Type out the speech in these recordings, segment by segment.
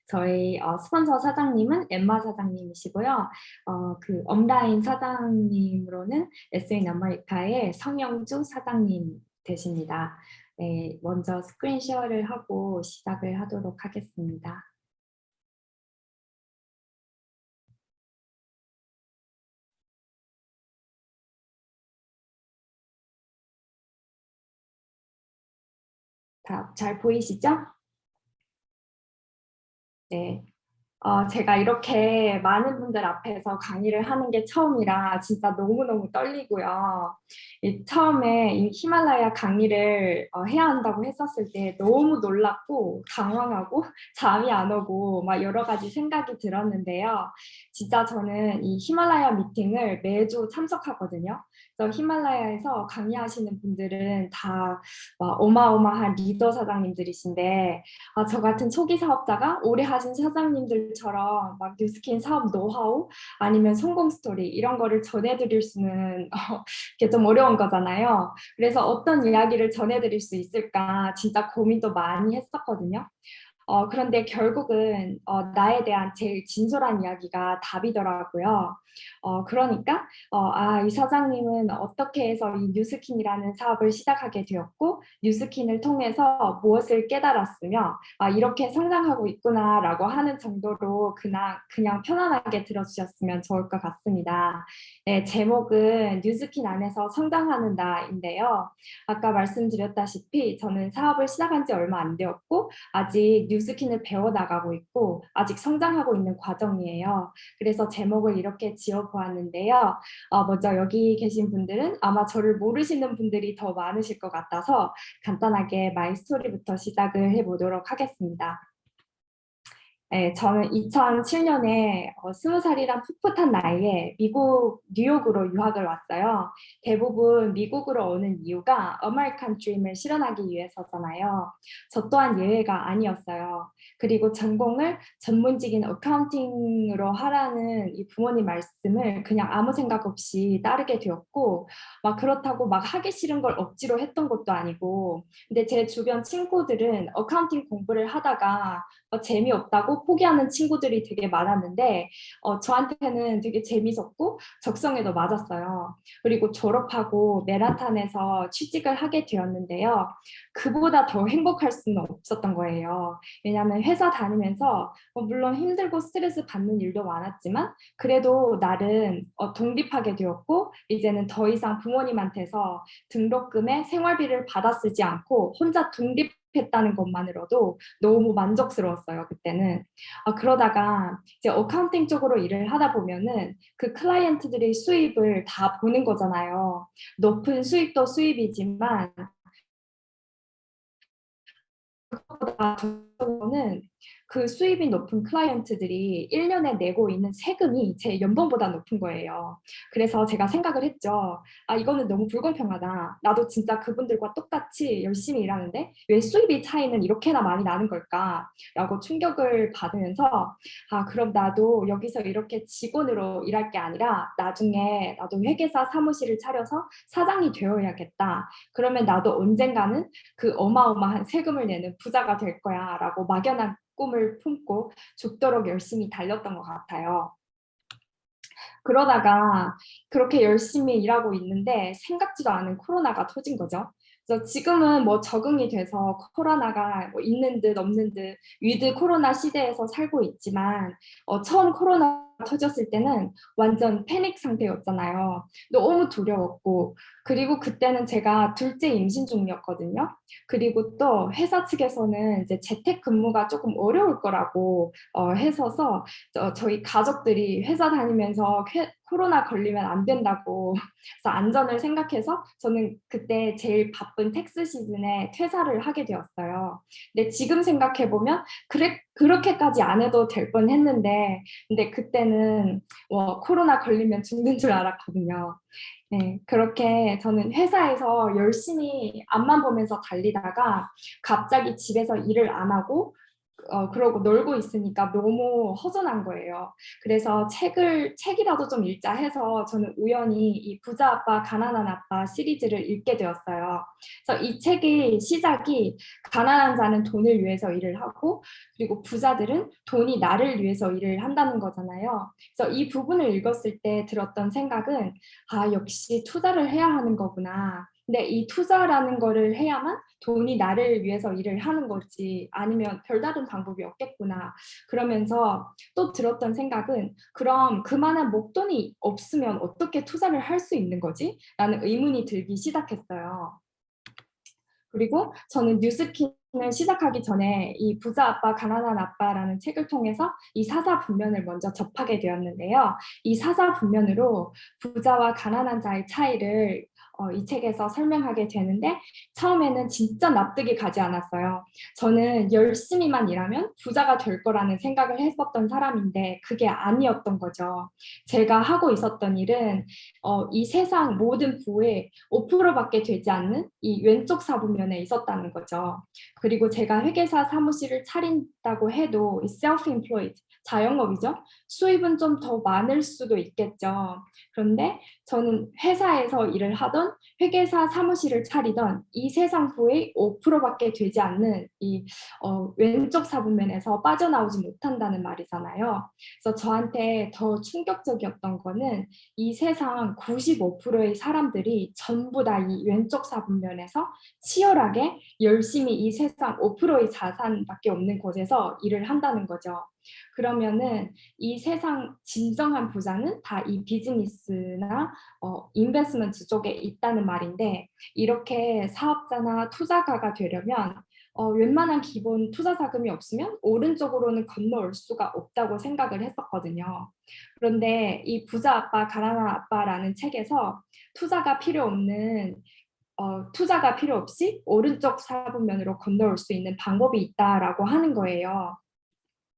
저희 스폰서 사장님은 엠마 사장님이시고요. 그 업라인 사장님으로는 SN 아메리카의 성영주 사장님 되십니다. 네, 먼저 스크린 쉐어를 하고 시작을 하도록 하겠습니다. 잘 보이시죠? 네. 제가 이렇게 많은 분들 앞에서 강의를 하는 게 처음이라 진짜 너무너무 떨리고요. 처음에 이 히말라야 강의를 해야 한다고 했었을 때 너무 놀랐고 당황하고 잠이 안 오고 막 여러 가지 생각이 들었는데요. 진짜 저는 이 히말라야 미팅을 매주 참석하거든요. 그래서 히말라야에서 강의하시는 분들은 다 어마어마한 리더 사장님들이신데 저 같은 초기 사업자가 오래 하신 사장님들처럼 막 뉴스킨 사업 노하우 아니면 성공 스토리 이런 거를 전해드릴 수는 이게 좀 어려운 거잖아요. 그래서 어떤 이야기를 전해드릴 수 있을까 진짜 고민도 많이 했었거든요. 그런데 결국은 나에 대한 제일 진솔한 이야기가 답이더라고요. 그러니까 이 사장님은 어떻게 해서 이 뉴스킨이라는 사업을 시작하게 되었고 뉴스킨을 통해서 무엇을 깨달았으며 이렇게 성장하고 있구나라고 하는 정도로 그냥 편안하게 들어주셨으면 좋을 것 같습니다. 네, 제목은 뉴스킨 안에서 성장하는 나인데요. 아까 말씀드렸다시피 저는 사업을 시작한 지 얼마 안 되었고 아직 뉴스킨을 배워나가고 있고 아직 성장하고 있는 과정이에요. 그래서 제목을 이렇게 지어보았는데요. 먼저 여기 계신 분들은 아마 저를 모르시는 분들이 더 많으실 것 같아서 간단하게 마이 스토리부터 시작을 해보도록 하겠습니다. 네, 저는 2007년에 20살이란 풋풋한 나이에 미국 뉴욕으로 유학을 왔어요. 대부분 미국으로 오는 이유가 아메리칸 드림을 실현하기 위해서잖아요. 저 또한 예외가 아니었어요. 그리고 전공을 전문직인 어카운팅으로 하라는 이 부모님 말씀을 그냥 아무 생각 없이 따르게 되었고, 막 그렇다고 막 하기 싫은 걸 억지로 했던 것도 아니고, 근데 제 주변 친구들은 어카운팅 공부를 하다가 재미없다고 포기하는 친구들이 되게 많았는데 저한테는 되게 재밌었고 적성에도 맞았어요. 그리고 졸업하고 맨하탄에서 취직을 하게 되었는데요. 그보다 더 행복할 수는 없었던 거예요. 왜냐하면 회사 다니면서 물론 힘들고 스트레스 받는 일도 많았지만 그래도 나름 독립하게 되었고 이제는 더 이상 부모님한테서 등록금에 생활비를 받아 쓰지 않고 혼자 독립했다는 것만으로도 너무 만족스러웠어요, 그때는. 그러다가 이제 어카운팅 쪽으로 일을 하다 보면은 그 클라이언트들의 수입을 다 보는 거잖아요. 높은 수익도 수입이지만 그거보다 저는 그 수입이 높은 클라이언트들이 1년에 내고 있는 세금이 제 연봉보다 높은 거예요. 그래서 제가 생각을 했죠. 이거는 너무 불공평하다. 나도 진짜 그분들과 똑같이 열심히 일하는데 왜 수입이 차이는 이렇게나 많이 나는 걸까? 라고 충격을 받으면서 그럼 나도 여기서 이렇게 직원으로 일할 게 아니라 나중에 나도 회계사 사무실을 차려서 사장이 되어야겠다. 그러면 나도 언젠가는 그 어마어마한 세금을 내는 부자가 될 거야 라고 막연한 꿈을 품고 죽도록 열심히 달렸던 것 같아요. 그러다가 그렇게 열심히 일하고 있는데 생각지도 않은 코로나가 터진 거죠. 그래서 지금은 뭐 적응이 돼서 코로나가 뭐 있는 듯 없는 듯 위드 코로나 시대에서 살고 있지만 처음 코로나 터졌을 때는 완전 패닉 상태였잖아요. 너무 두려웠고 그리고 그때는 제가 둘째 임신 중이었거든요. 그리고 또 회사 측에서는 이제 재택 근무가 조금 어려울 거라고 해서서 저희 가족들이 회사 다니면서 코로나 걸리면 안 된다고 그래서 안전을 생각해서 저는 그때 제일 바쁜 텍스 시즌에 퇴사를 하게 되었어요. 근데 지금 생각해 보면 그렇게까지 안 해도 될 뻔했는데 근데 그때는 코로나 걸리면 죽는 줄 알았거든요. 네, 그렇게 저는 회사에서 열심히 앞만 보면서 달리다가 갑자기 집에서 일을 안 하고 그러고 놀고 있으니까 너무 허전한 거예요. 그래서 책이라도 좀 읽자 해서 저는 우연히 이 부자 아빠, 가난한 아빠 시리즈를 읽게 되었어요. 그래서 이 책의 시작이 가난한 자는 돈을 위해서 일을 하고 그리고 부자들은 돈이 나를 위해서 일을 한다는 거잖아요. 그래서 이 부분을 읽었을 때 들었던 생각은 아, 역시 투자를 해야 하는 거구나. 근데 이 투자라는 거를 해야만 돈이 나를 위해서 일을 하는 거지 아니면 별다른 방법이 없겠구나. 그러면서 또 들었던 생각은 그럼 그만한 목돈이 없으면 어떻게 투자를 할 수 있는 거지? 라는 의문이 들기 시작했어요. 그리고 저는 뉴스킨을 시작하기 전에 이 부자 아빠, 가난한 아빠라는 책을 통해서 이 사사분면을 먼저 접하게 되었는데요. 이 사사분면으로 부자와 가난한 자의 차이를 이 책에서 설명하게 되는데 처음에는 진짜 납득이 가지 않았어요. 저는 열심히만 일하면 부자가 될 거라는 생각을 했었던 사람인데 그게 아니었던 거죠. 제가 하고 있었던 일은 이 세상 모든 부의 5%밖에 되지 않는 이 왼쪽 사분면에 있었다는 거죠. 그리고 제가 회계사 사무실을 차린다고 해도 이 self-employed, 자영업이죠. 수입은 좀 더 많을 수도 있겠죠. 그런데 저는 회사에서 일을 하던 회계사 사무실을 차리던 이 세상 부의 5%밖에 되지 않는 이 왼쪽 사분면에서 빠져나오지 못한다는 말이잖아요. 그래서 저한테 더 충격적이었던 거는 이 세상 95%의 사람들이 전부 다 이 왼쪽 사분면에서 치열하게 열심히 이 세상 5%의 자산밖에 없는 곳에서 일을 한다는 거죠. 그러면은 이 세상 진정한 부자는 다 이 비즈니스나 인베스트먼트 쪽에 있다는 말인데 이렇게 사업자나 투자가가 되려면 웬만한 기본 투자 자금이 없으면 오른쪽으로는 건너올 수가 없다고 생각을 했었거든요. 그런데 이 부자 아빠, 가난한 아빠라는 책에서 투자가 필요 없는 투자가 필요 없이 오른쪽 사분면으로 건너올 수 있는 방법이 있다라고 하는 거예요.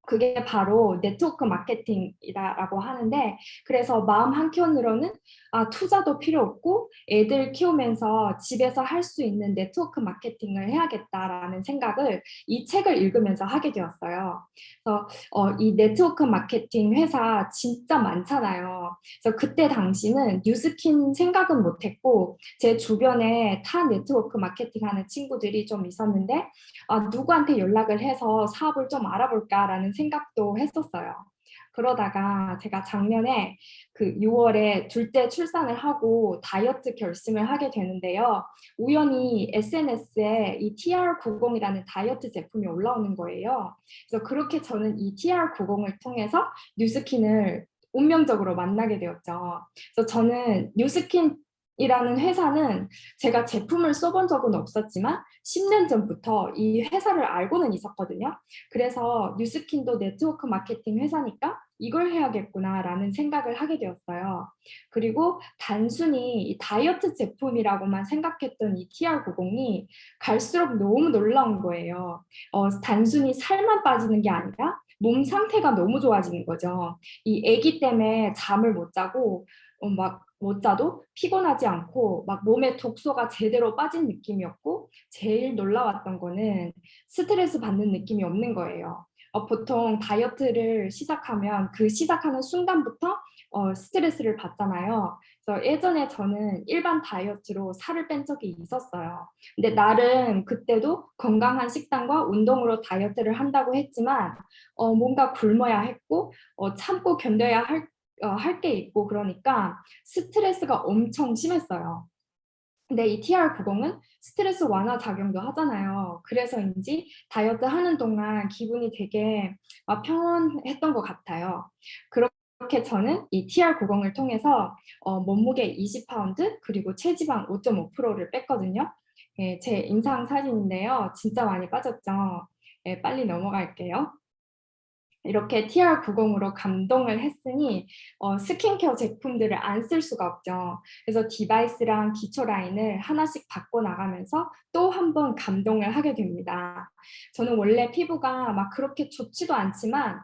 그게 바로 네트워크 마케팅이다라고 하는데 그래서 마음 한켠으로는 아, 투자도 필요 없고 애들 키우면서 집에서 할 수 있는 네트워크 마케팅을 해야겠다라는 생각을 이 책을 읽으면서 하게 되었어요. 그래서 이 네트워크 마케팅 회사 진짜 많잖아요. 그래서 그때 당시는 뉴스킨 생각은 못했고 제 주변에 타 네트워크 마케팅 하는 친구들이 좀 있었는데 아, 누구한테 연락을 해서 사업을 좀 알아볼까라는 생각도 했었어요. 그러다가 제가 작년에 그 6월에 둘째 출산을 하고 다이어트 결심을 하게 되는데요. 우연히 SNS에 이 TR90이라는 다이어트 제품이 올라오는 거예요. 그래서 그렇게 저는 이 TR90을 통해서 뉴스킨을 운명적으로 만나게 되었죠. 그래서 저는 뉴스킨 이라는 회사는 제가 제품을 써본 적은 없었지만 10년 전부터 이 회사를 알고는 있었거든요. 그래서 뉴스킨도 네트워크 마케팅 회사니까 이걸 해야겠구나라는 생각을 하게 되었어요. 그리고 단순히 이 다이어트 제품이라고만 생각했던 이 TR90이 갈수록 너무 놀라운 거예요. 단순히 살만 빠지는 게 아니라 몸 상태가 너무 좋아지는 거죠. 이 아기 때문에 잠을 못 자고 막 못 자도 피곤하지 않고 막 몸에 독소가 제대로 빠진 느낌이었고 제일 놀라웠던 거는 스트레스 받는 느낌이 없는 거예요. 보통 다이어트를 시작하면 그 시작하는 순간부터 스트레스를 받잖아요. 그래서 예전에 저는 일반 다이어트로 살을 뺀 적이 있었어요. 근데 나름 그때도 건강한 식단과 운동으로 다이어트를 한다고 했지만 뭔가 굶어야 했고 참고 견뎌야 할 게 있고 그러니까 스트레스가 엄청 심했어요. 근데 이 TR90은 스트레스 완화 작용도 하잖아요. 그래서인지 다이어트 하는 동안 기분이 되게 평온했던 것 같아요. 그렇게 저는 이 TR90을 통해서 몸무게 20파운드 그리고 체지방 5.5%를 뺐거든요. 예, 제 인상 사진인데요. 진짜 많이 빠졌죠. 예, 빨리 넘어갈게요. 이렇게 TR90으로 감동을 했으니 스킨케어 제품들을 안 쓸 수가 없죠. 그래서 디바이스랑 기초 라인을 하나씩 바꿔 나가면서 또 한 번 감동을 하게 됩니다. 저는 원래 피부가 막 그렇게 좋지도 않지만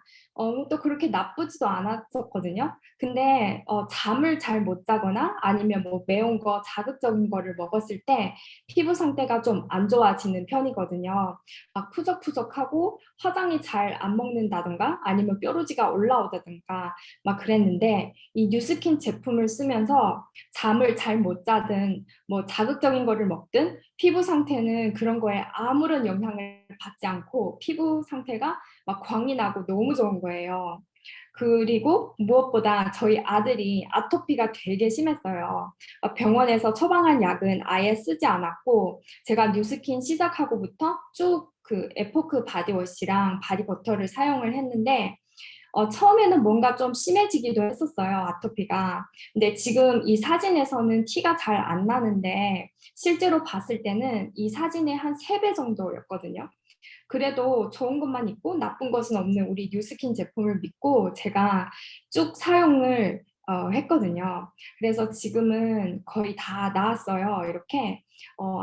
또 그렇게 나쁘지도 않았었거든요. 근데 잠을 잘 못 자거나 아니면 뭐 매운 거, 자극적인 거를 먹었을 때 피부 상태가 좀 안 좋아지는 편이거든요. 막 푸석푸석하고 화장이 잘 안 먹는다던가 아니면 뾰루지가 올라오다던가 막 그랬는데 이 뉴스킨 제품을 쓰면서 잠을 잘 못 자든 뭐 자극적인 거를 먹든 피부 상태는 그런 거에 아무런 영향을 받지 않고 피부 상태가 막 광이 나고 너무 좋은 거예요. 그리고 무엇보다 저희 아들이 아토피가 되게 심했어요. 병원에서 처방한 약은 아예 쓰지 않았고 제가 뉴스킨 시작하고부터 쭉 그 에포크 바디워시랑 바디버터를 사용을 했는데 처음에는 뭔가 좀 심해지기도 했었어요, 아토피가. 근데 지금 이 사진에서는 티가 잘 안 나는데 실제로 봤을 때는 이 사진의 한 3배 정도였거든요. 그래도 좋은 것만 있고 나쁜 것은 없는 우리 뉴스킨 제품을 믿고 제가 쭉 사용을 했거든요. 그래서 지금은 거의 다 나았어요. 이렇게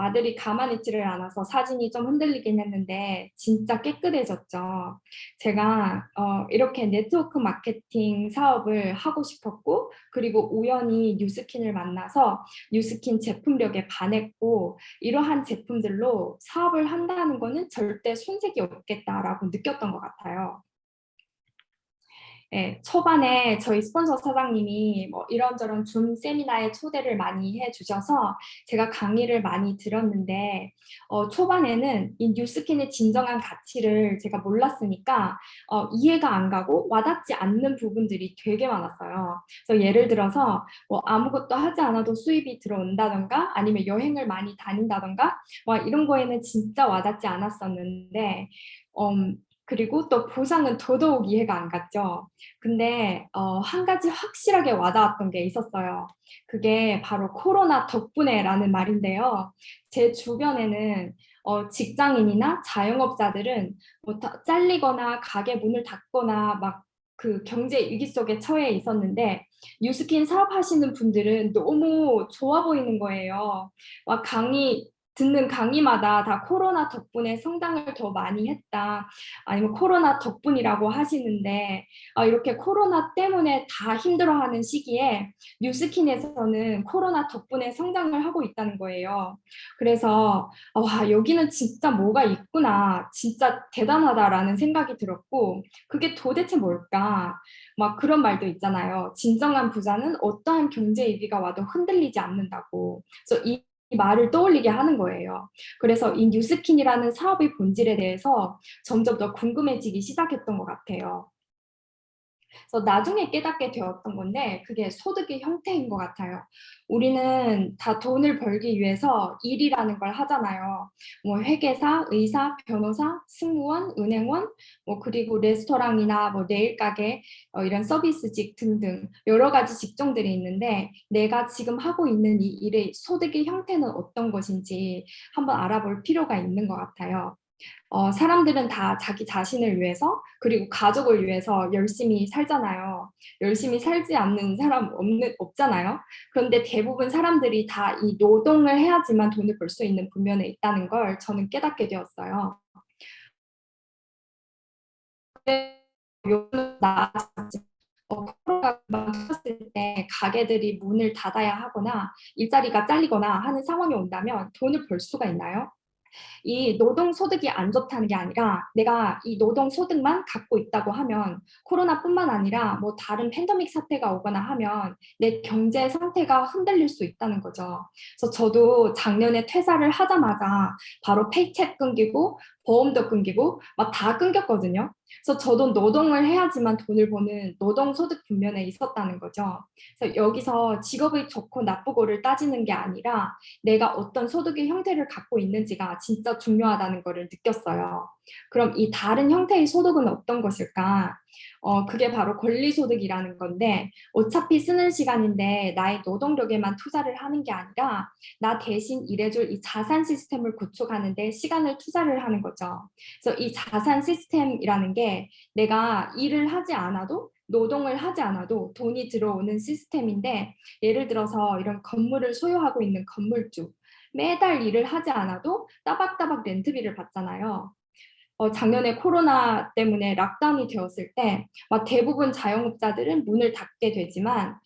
아들이 가만히 있지를 않아서 사진이 좀 흔들리긴 했는데 진짜 깨끗해졌죠. 제가 이렇게 네트워크 마케팅 사업을 하고 싶었고 그리고 우연히 뉴스킨을 만나서 뉴스킨 제품력에 반했고 이러한 제품들로 사업을 한다는 거는 절대 손색이 없겠다라고 느꼈던 것 같아요. 네, 초반에 저희 스폰서 사장님이 뭐 이런저런 줌 세미나에 초대를 많이 해주셔서 제가 강의를 많이 들었는데 초반에는 이 뉴스킨의 진정한 가치를 제가 몰랐으니까 이해가 안 가고 와닿지 않는 부분들이 되게 많았어요. 그래서 예를 들어서 뭐 아무것도 하지 않아도 수입이 들어온다던가 아니면 여행을 많이 다닌다던가 와 이런 거에는 진짜 와닿지 않았었는데 그리고 또 보상은 더더욱 이해가 안 갔죠. 근데 한 가지 확실하게 와닿았던 게 있었어요. 그게 바로 코로나 덕분에라는 말인데요. 제 주변에는 직장인이나 자영업자들은 뭐 잘리거나 가게 문을 닫거나 막 그 경제 위기 속에 처해 있었는데 뉴스킨 사업하시는 분들은 너무 좋아 보이는 거예요. 막 듣는 강의마다 다 코로나 덕분에 성장을 더 많이 했다. 아니면 코로나 덕분이라고 하시는데 이렇게 코로나 때문에 다 힘들어하는 시기에 뉴스킨에서는 코로나 덕분에 성장을 하고 있다는 거예요. 그래서 와 여기는 진짜 뭐가 있구나, 진짜 대단하다라는 생각이 들었고 그게 도대체 뭘까? 막 그런 말도 있잖아요. 진정한 부자는 어떠한 경제 위기가 와도 흔들리지 않는다고. 그래서 이 말을 떠올리게 하는 거예요. 그래서 이 뉴스킨이라는 사업의 본질에 대해서 점점 더 궁금해지기 시작했던 것 같아요. 그래서 나중에 깨닫게 되었던 건데 그게 소득의 형태인 것 같아요. 우리는 다 돈을 벌기 위해서 일이라는 걸 하잖아요. 뭐 회계사, 의사, 변호사, 승무원, 은행원, 뭐 그리고 레스토랑이나 뭐 네일 가게 이런 서비스직 등등 여러 가지 직종들이 있는데 내가 지금 하고 있는 이 일의 소득의 형태는 어떤 것인지 한번 알아볼 필요가 있는 것 같아요. 사람들은 다 자기 자신을 위해서 그리고 가족을 위해서 열심히 살잖아요. 열심히 살지 않는 사람 없잖아요. 그런데 대부분 사람들이 다 이 노동을 해야지만 돈을 벌 수 있는 국면에 있다는 걸 저는 깨닫게 되었어요. 요즘 코로나가 터졌을 때 가게들이 문을 닫아야 하거나 일자리가 잘리거나 하는 상황이 온다면 돈을 벌 수가 있나요? 이 노동소득이 안 좋다는 게 아니라 내가 이 노동소득만 갖고 있다고 하면 코로나뿐만 아니라 뭐 다른 팬데믹 사태가 오거나 하면 내 경제 상태가 흔들릴 수 있다는 거죠. 그래서 저도 작년에 퇴사를 하자마자 바로 페이첵 끊기고 보험도 끊기고 막 다 끊겼거든요. 그래서 저도 노동을 해야지만 돈을 버는 노동소득 국면에 있었다는 거죠. 그래서 여기서 직업의 좋고 나쁘고를 따지는 게 아니라 내가 어떤 소득의 형태를 갖고 있는지가 진짜 중요하다는 것을 느꼈어요. 그럼 이 다른 형태의 소득은 어떤 것일까? 그게 바로 권리소득이라는 건데 어차피 쓰는 시간인데 나의 노동력에만 투자를 하는 게 아니라 나 대신 일해줄 이 자산 시스템을 구축하는 데 시간을 투자를 하는 거죠. 그래서 이 자산 시스템이라는 게 게 내가 일을 하지 않아도 노동을 하지 않아도 돈이 들어오는 시스템인데 예를 들어서 이런 건물을 소유하고 있는 건물주 매달 일을 하지 않아도 따박따박 렌트비를 받잖아요. 작년에 코로나 때문에 락다운이 되었을 때 대부분 자영업자들은 문을 닫게 되지만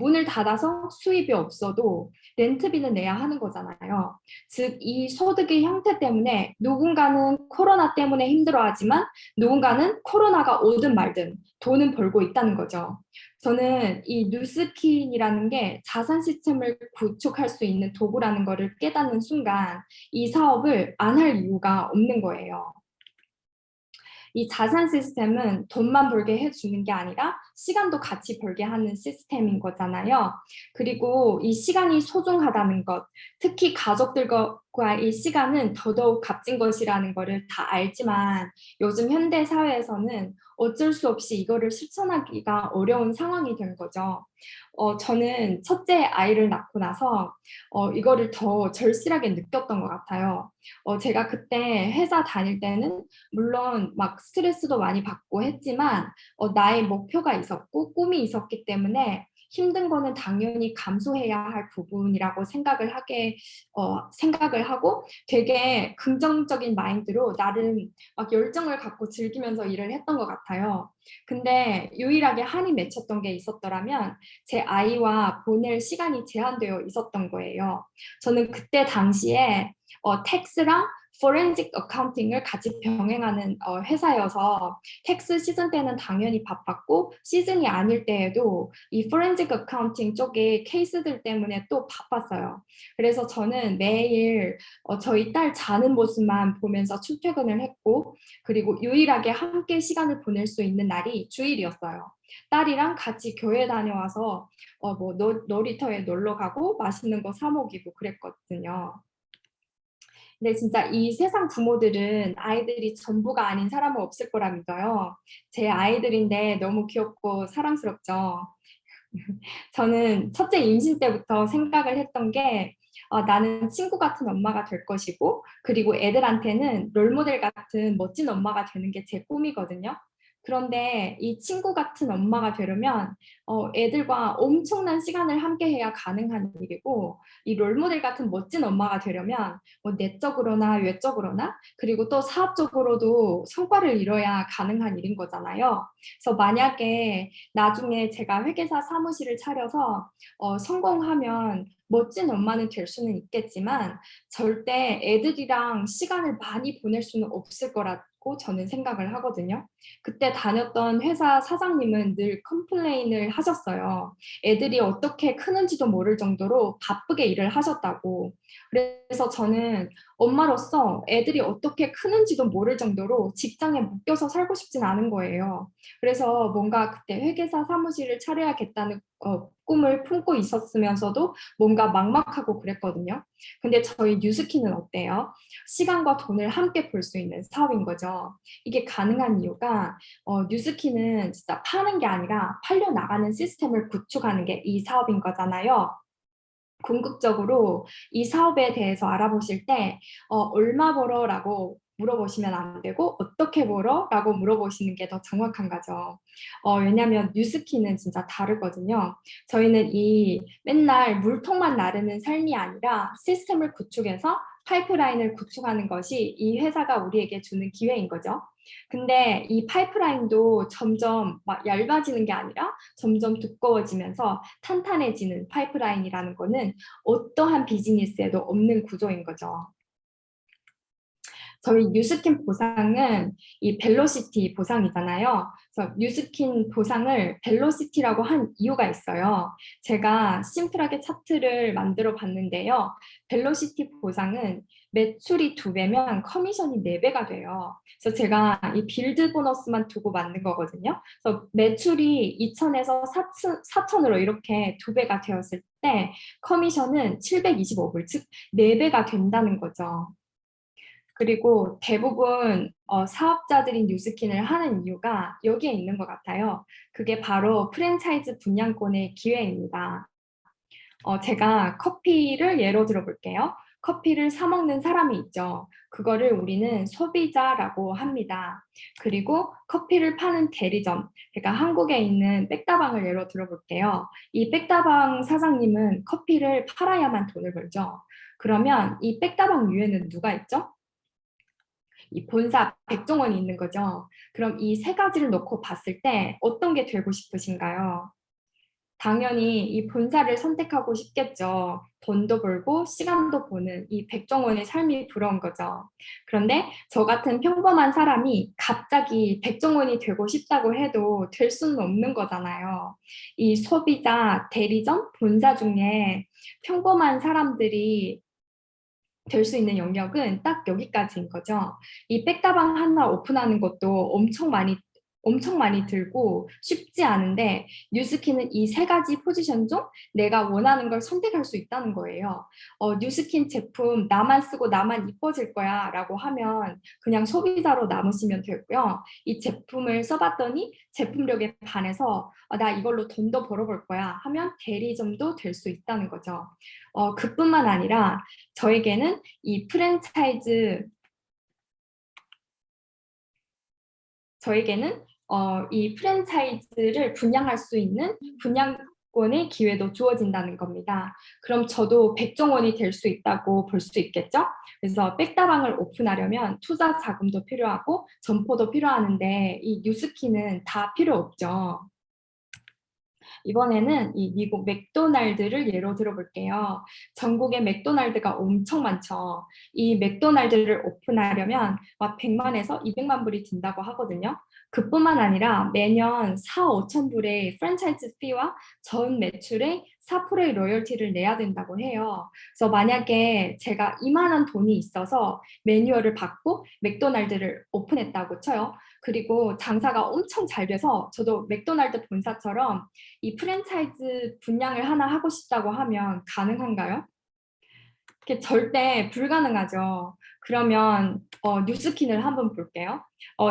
문을 닫아서 수입이 없어도 렌트비는 내야 하는 거잖아요. 즉, 이 소득의 형태 때문에 누군가는 코로나 때문에 힘들어하지만 누군가는 코로나가 오든 말든 돈은 벌고 있다는 거죠. 저는 이 뉴스킨이라는 게 자산 시스템을 구축할 수 있는 도구라는 거를 깨닫는 순간 이 사업을 안 할 이유가 없는 거예요. 이 자산 시스템은 돈만 벌게 해주는 게 아니라 시간도 같이 벌게 하는 시스템인 거잖아요. 그리고 이 시간이 소중하다는 것, 특히 가족들과의 시간은 더더욱 값진 것이라는 거를 다 알지만 요즘 현대 사회에서는 어쩔 수 없이 이거를 실천하기가 어려운 상황이 된 거죠. 저는 첫째 아이를 낳고 나서 이거를 더 절실하게 느꼈던 것 같아요. 제가 그때 회사 다닐 때는 물론 막 스트레스도 많이 받고 했지만 나의 목표가 있었고 꿈이 있었기 때문에 힘든 거는 당연히 감수해야 할 부분이라고 생각을 하고 되게 긍정적인 마인드로 나름 막 열정을 갖고 즐기면서 일을 했던 것 같아요. 근데 유일하게 한이 맺혔던 게 있었더라면 제 아이와 보낼 시간이 제한되어 있었던 거예요. 저는 그때 당시에 텍스랑 포렌식 어카운팅을 같이 병행하는 회사여서 텍스 시즌 때는 당연히 바빴고 시즌이 아닐 때에도 이 포렌식 어카운팅 쪽에 케이스들 때문에 또 바빴어요. 그래서 저는 매일 저희 딸 자는 모습만 보면서 출퇴근을 했고 그리고 유일하게 함께 시간을 보낼 수 있는 날이 주일이었어요. 딸이랑 같이 교회 다녀와서 놀이터에 놀러 가고 맛있는 거 사 먹이고 그랬거든요. 근데 진짜 이 세상 부모들은 아이들이 전부가 아닌 사람은 없을 거라 믿어요. 제 아이들인데 너무 귀엽고 사랑스럽죠. 저는 첫째 임신 때부터 생각을 했던 게 나는 친구 같은 엄마가 될 것이고 그리고 애들한테는 롤모델 같은 멋진 엄마가 되는 게 제 꿈이거든요. 그런데 이 친구 같은 엄마가 되려면 애들과 엄청난 시간을 함께 해야 가능한 일이고 이 롤모델 같은 멋진 엄마가 되려면 내적으로나 외적으로나 그리고 또 사업적으로도 성과를 이뤄야 가능한 일인 거잖아요. 그래서 만약에 나중에 제가 회계사 사무실을 차려서 성공하면 멋진 엄마는 될 수는 있겠지만 절대 애들이랑 시간을 많이 보낼 수는 없을 거라고 저는 생각을 하거든요. 그때 다녔던 회사 사장님은 늘 컴플레인을 하셨어요. 애들이 어떻게 크는지도 모를 정도로 바쁘게 일을 하셨다고. 그래서 저는 엄마로서 애들이 어떻게 크는지도 모를 정도로 직장에 묶여서 살고 싶진 않은 거예요. 그래서 뭔가 그때 회계사 사무실을 차려야겠다는 꿈을 품고 있었으면서도 뭔가 막막하고 그랬거든요. 근데 저희 뉴스키는 어때요? 시간과 돈을 함께 볼 수 있는 사업인 거죠. 이게 가능한 이유가 뉴스키는 진짜 파는 게 아니라 팔려 나가는 시스템을 구축하는 게 이 사업인 거잖아요. 궁극적으로 이 사업에 대해서 알아보실 때 얼마 벌어라고 물어보시면 안 되고 어떻게 벌어라고 물어보시는 게 더 정확한 거죠. 왜냐하면 뉴스키는 진짜 다르거든요. 저희는 이 맨날 물통만 나르는 삶이 아니라 시스템을 구축해서 파이프라인을 구축하는 것이 이 회사가 우리에게 주는 기회인 거죠. 근데 이 파이프라인도 점점 막 얇아지는 게 아니라 점점 두꺼워지면서 탄탄해지는 파이프라인이라는 거는 어떠한 비즈니스에도 없는 구조인 거죠. 저희 뉴스킨 보상은 이 벨로시티 보상이잖아요. 그래서 뉴스킨 보상을 벨로시티라고 한 이유가 있어요. 제가 심플하게 차트를 만들어 봤는데요. 벨로시티 보상은 매출이 2배면 커미션이 4배가 돼요. 그래서 제가 이 빌드 보너스만 두고 만든 거거든요. 그래서 매출이 2천에서 4천으로 이렇게 2배가 되었을 때 커미션은 725불, 즉 4배가 된다는 거죠. 그리고 대부분 사업자들이 뉴스킨을 하는 이유가 여기에 있는 것 같아요. 그게 바로 프랜차이즈 분양권의 기회입니다. 제가 커피를 예로 들어볼게요. 커피를 사 먹는 사람이 있죠. 그거를 우리는 소비자라고 합니다. 그리고 커피를 파는 대리점, 그러니까 한국에 있는 백다방을 예로 들어볼게요. 이 백다방 사장님은 커피를 팔아야만 돈을 벌죠. 그러면 이 백다방 위에는 누가 있죠? 이 본사 백종원이 있는 거죠. 그럼 이 세 가지를 놓고 봤을 때 어떤 게 되고 싶으신가요? 당연히 이 본사를 선택하고 싶겠죠. 돈도 벌고 시간도 버는 이 백종원의 삶이 부러운 거죠. 그런데 저 같은 평범한 사람이 갑자기 백종원이 되고 싶다고 해도 될 수는 없는 거잖아요. 이 소비자, 대리점, 본사 중에 평범한 사람들이 될 수 있는 영역은 딱 여기까지인 거죠. 이 백다방 하나 오픈하는 것도 엄청 많이 들고 쉽지 않은데 뉴스킨은 이 세 가지 포지션 중 내가 원하는 걸 선택할 수 있다는 거예요. 뉴스킨 제품 나만 쓰고 나만 이뻐질 거야 라고 하면 그냥 소비자로 남으시면 되고요. 이 제품을 써봤더니 제품력에 반해서 나 이걸로 돈도 벌어볼 거야 하면 대리점도 될 수 있다는 거죠. 그뿐만 아니라 저에게는 저에게는 이 프랜차이즈를 분양할 수 있는 분양권의 기회도 주어진다는 겁니다. 그럼 저도 백종원이 될 수 있다고 볼 수 있겠죠? 그래서 백다방을 오픈하려면 투자 자금도 필요하고 점포도 필요하는데 이 뉴스키는 다 필요 없죠. 이번에는 이 미국 맥도날드를 예로 들어볼게요. 전국에 맥도날드가 엄청 많죠. 이 맥도날드를 오픈하려면 막 100만에서 200만 불이 든다고 하거든요. 그뿐만 아니라 매년 4, 5천 불의 프랜차이즈 피와 전 매출의 4%의 로열티를 내야 된다고 해요. 그래서 만약에 제가 이만한 돈이 있어서 매뉴얼을 받고 맥도날드를 오픈했다고 쳐요. 그리고 장사가 엄청 잘 돼서 저도 맥도날드 본사처럼 이 프랜차이즈 분양을 하나 하고 싶다고 하면 가능한가요? 그게 절대 불가능하죠. 그러면 뉴스킨을 한번 볼게요.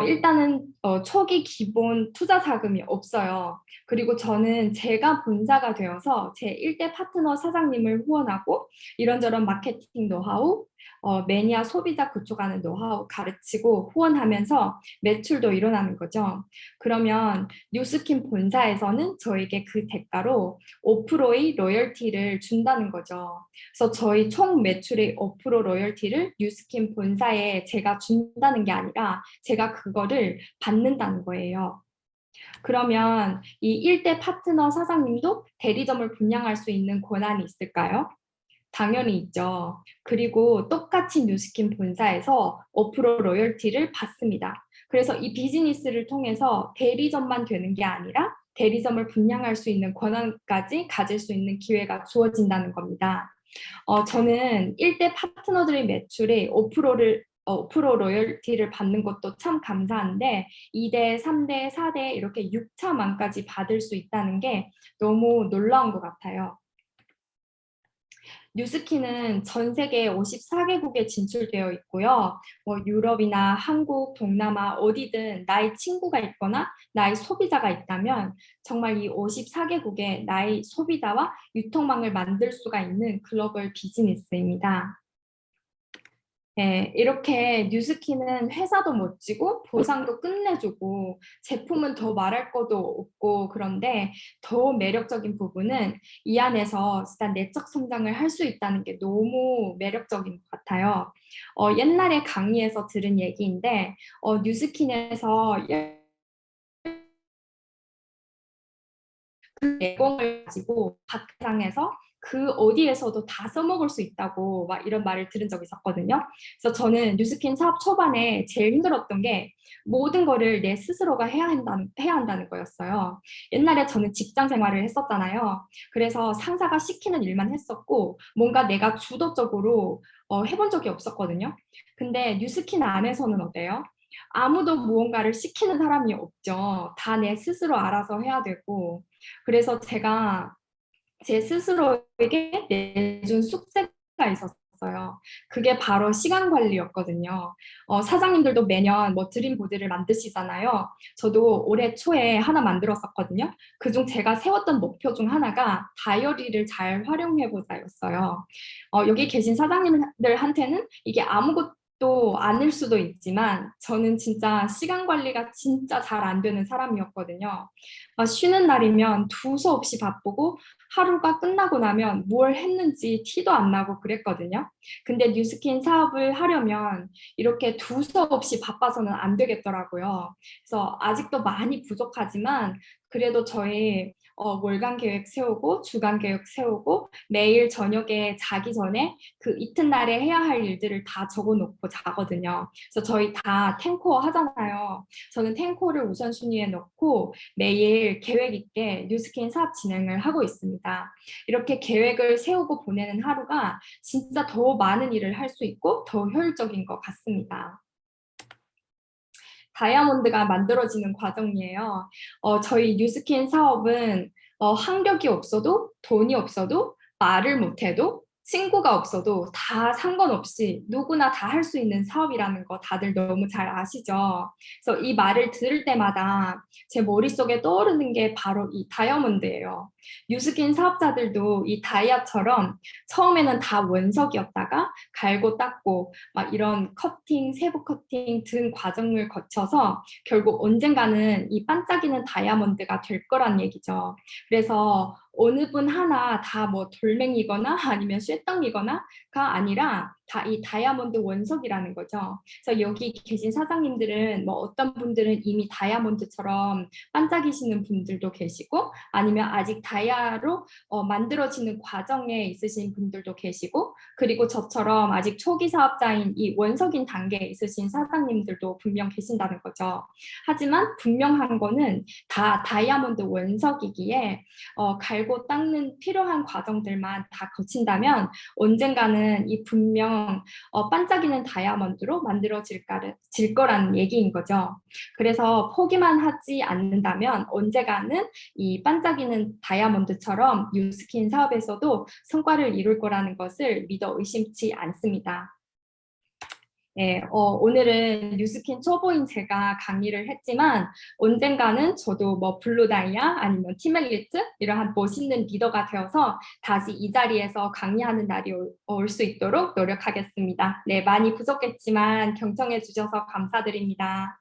일단은 초기 기본 투자 자금이 없어요. 그리고 저는 제가 본사가 되어서 제 1대 파트너 사장님을 후원하고 이런저런 마케팅 노하우, 매니아 소비자 구축하는 노하우 가르치고 후원하면서 매출도 일어나는 거죠. 그러면 뉴스킨 본사에서는 저에게 그 대가로 5%의 로열티를 준다는 거죠. 그래서 저희 총 매출의 5% 로열티를 뉴스킨 본사에 제가 준다는 게 아니라 제가 그거를 받는다는 거예요. 그러면 이 1대 파트너 사장님도 대리점을 분양할 수 있는 권한이 있을까요? 당연히 있죠. 그리고 똑같이 뉴스킨 본사에서 5% 로열티를 받습니다. 그래서 이 비즈니스를 통해서 대리점만 되는 게 아니라 대리점을 분양할 수 있는 권한까지 가질 수 있는 기회가 주어진다는 겁니다. 저는 1대 파트너들의 매출의 5% 로열티를 받는 것도 참 감사한데 2대, 3대, 4대 이렇게 6차만까지 받을 수 있다는 게 너무 놀라운 것 같아요. 뉴스키는 전 세계 54개국에 진출되어 있고요. 유럽이나 한국, 동남아 어디든 나의 친구가 있거나 나의 소비자가 있다면 정말 이 54개국에 나의 소비자와 유통망을 만들 수가 있는 글로벌 비즈니스입니다. 네, 이렇게 뉴스키는 회사도 멋지고 보상도 끝내주고 제품은 더 말할 것도 없고 그런데 더 매력적인 부분은 이 안에서 진짜 내적 성장을 할 수 있다는 게 너무 매력적인 것 같아요. 옛날에 강의에서 들은 얘기인데 뉴스킨에서 그 내공을 가지고 밖상에서 그 어디에서도 다 써먹을 수 있다고 막 이런 말을 들은 적이 있었거든요. 그래서 저는 뉴스킨 사업 초반에 제일 힘들었던 게 모든 거를 내 스스로가 해야 한다는 거였어요. 옛날에 저는 직장 생활을 했었잖아요. 그래서 상사가 시키는 일만 했었고 뭔가 내가 주도적으로 해본 적이 없었거든요. 근데 뉴스킨 안에서는 어때요? 아무도 무언가를 시키는 사람이 없죠. 다 내 스스로 알아서 해야 되고. 그래서 제가 제 스스로에게 내준 숙제가 있었어요. 있었어요. 그게 바로 시간 관리였거든요. 사장님들도 매년 뭐 드림보드를 만드시잖아요. 저도 올해 초에 하나 만들었었거든요. 그중 제가 세웠던 목표 중 하나가 다이어리를 잘 활용해보자였어요. 여기 계신 사장님들한테는 이게 아무것도 아닐 수도 있지만 저는 진짜 시간 관리가 진짜 잘 안 되는 사람이었거든요. 쉬는 날이면 두서없이 바쁘고 하루가 끝나고 나면 뭘 했는지 티도 안 나고 그랬거든요. 근데 뉴스킨 사업을 하려면 이렇게 두서없이 바빠서는 안 되겠더라고요. 그래서 아직도 많이 부족하지만 그래도 저희 월간 계획 세우고 주간 계획 세우고 매일 저녁에 자기 전에 그 이튿날에 해야 할 일들을 다 적어놓고 자거든요. 그래서 저희 다 탱코 하잖아요. 저는 탱코를 우선순위에 넣고 매일 계획 있게 뉴스킨 사업 진행을 하고 있습니다. 이렇게 계획을 세우고 보내는 하루가 진짜 더 많은 일을 할 수 있고 더 효율적인 것 같습니다. 다이아몬드가 만들어지는 과정이에요. 저희 뉴스킨 사업은 학력이 없어도 돈이 없어도 말을 못해도 친구가 없어도 다 상관없이 누구나 다 할 수 있는 사업이라는 거 다들 너무 잘 아시죠? 그래서 이 말을 들을 때마다 제 머릿속에 떠오르는 게 바로 이 다이아몬드예요. 뉴스킨 사업자들도 이 다이아처럼 처음에는 다 원석이었다가 갈고 닦고 막 이런 커팅, 세부 커팅 등 과정을 거쳐서 결국 언젠가는 이 반짝이는 다이아몬드가 될 거란 얘기죠. 그래서 어느 분 하나 다 뭐 돌멩이거나 아니면 쇠떡이거나가 아니라 다 이 다이아몬드 원석이라는 거죠. 그래서 여기 계신 사장님들은 뭐 어떤 분들은 이미 다이아몬드처럼 반짝이시는 분들도 계시고 아니면 아직 다이아로 만들어지는 과정에 있으신 분들도 계시고 그리고 저처럼 아직 초기 사업자인 이 원석인 단계에 있으신 사장님들도 분명 계신다는 거죠. 하지만 분명한 거는 다 다이아몬드 원석이기에 갈고 닦는 필요한 과정들만 다 거친다면 언젠가는 이 분명 반짝이는 다이아몬드로 만들어질 거라는 얘기인 거죠. 그래서 포기만 하지 않는다면 언젠가는 이 반짝이는 다이아몬드처럼 뉴스킨 사업에서도 성과를 이룰 거라는 것을 믿어 의심치 않습니다. 네, 오늘은 뉴스킨 초보인 제가 강의를 했지만 언젠가는 저도 뭐 블루다이아 아니면 티멜리트 이러한 멋있는 리더가 되어서 다시 이 자리에서 강의하는 날이 올 수 있도록 노력하겠습니다. 네, 많이 부족했지만 경청해 주셔서 감사드립니다.